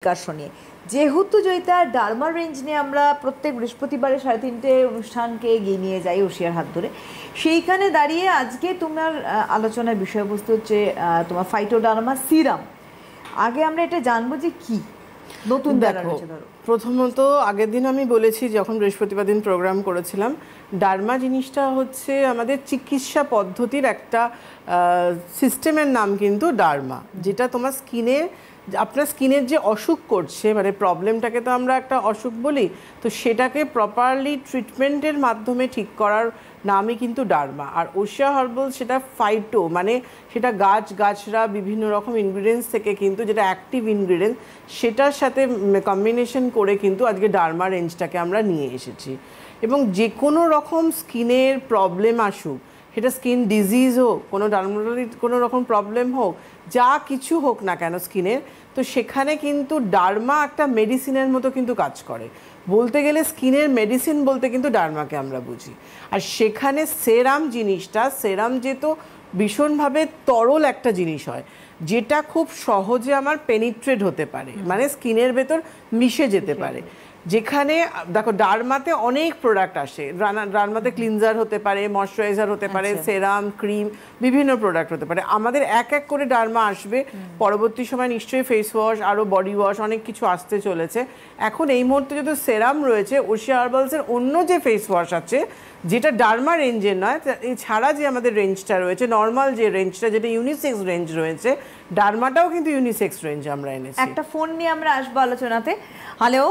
বিকাশ নিয়ে যেহেতু Joyita derma range নিয়ে আমরা প্রত্যেক বৃহস্পতিবারে 3:30 অনুষ্ঠানকে এগিয়ে নিয়ে যাই ওশিয়ার হাত ধরে। সেইখানে দাঁড়িয়ে আজকে তোমার আলোচনার বিষয়বস্তু হচ্ছে তোমার ফাইটোডার্মা সিরাম। আগে আমরা এটা জানবো যে কি নতুন দেখো, প্রথমত আগের দিন আমি বলেছি যখন বৃহস্পতিবার দিন প্রোগ্রাম করেছিলাম, ডার্মা জিনিসটা হচ্ছে আমাদের চিকিৎসা পদ্ধতির একটা সিস্টেমের নাম কিন্তু ডার্মা, যেটা তোমার আপনার স্কিনের যে অসুখ করছে, মানে প্রবলেমটাকে তো আমরা একটা অসুখ বলি, তো সেটাকে প্রপারলি ট্রিটমেন্টের মাধ্যমে ঠিক করার নামই কিন্তু ডার্মা। আর ওশিয়া হার্বাল সেটা ফাইটো, মানে সেটা গাছরা বিভিন্ন রকম ইনগ্রিডিয়েন্টস থেকে কিন্তু যেটা অ্যাক্টিভ ইনগ্রিডিয়েন্টস সেটার সাথে কম্বিনেশন করে কিন্তু আজকে ডার্মা রেঞ্জটাকে আমরা নিয়ে এসেছি। এবং যে কোনো রকম স্কিনের প্রবলেম আসুক, সেটা স্কিন ডিজিজ হোক, কোনো ডার্মাটোলজির কোনো রকম প্রবলেম হোক, যা কিছু হোক না কেন স্কিনের, তো সেখানে কিন্তু ডার্মা একটা মেডিসিনের মতো কিন্তু কাজ করে। বলতে গেলে স্কিনের মেডিসিন বলতে কিন্তু ডার্মাকে আমরা বুঝি। আর সেখানে সেরাম জিনিসটা, সেরাম যেহেতু ভীষণভাবে তরল একটা জিনিস হয়, যেটা খুব সহজে আমার পেনিট্রেট হতে পারে, মানে স্কিনের ভেতর মিশে যেতে পারে। যেখানে দেখো ডার্মাতে অনেক প্রোডাক্ট আসে, ডার্মাতে ক্লিনজার হতে পারে, ময়শ্চারাইজার হতে পারে, সেরাম, ক্রিম, বিভিন্ন প্রোডাক্ট হতে পারে। আমাদের এক এক করে ডার্মা আসবে, পরবর্তী সময় নিশ্চয়ই ফেস ওয়াশ, আরও বডি ওয়াশ, অনেক কিছু আসতে চলেছে। এখন এই মুহূর্তে যেহেতু সেরাম রয়েছে, ওশিয়া হার্বালসের অন্য যে ফেস ওয়াশ আছে যেটা ডার্মা রেঞ্জের নয়, এছাড়া যে আমাদের রেঞ্জটা রয়েছে, নর্মাল যে রেঞ্জটা, যেটা ইউনিসেক্স রেঞ্জ রয়েছে, ডার্মাটাও কিন্তু ইউনিসেক্স রেঞ্জ আমরা এনেছি। একটা ফোন নিয়ে আমরা আসবো আলোচনাতে। হ্যালো।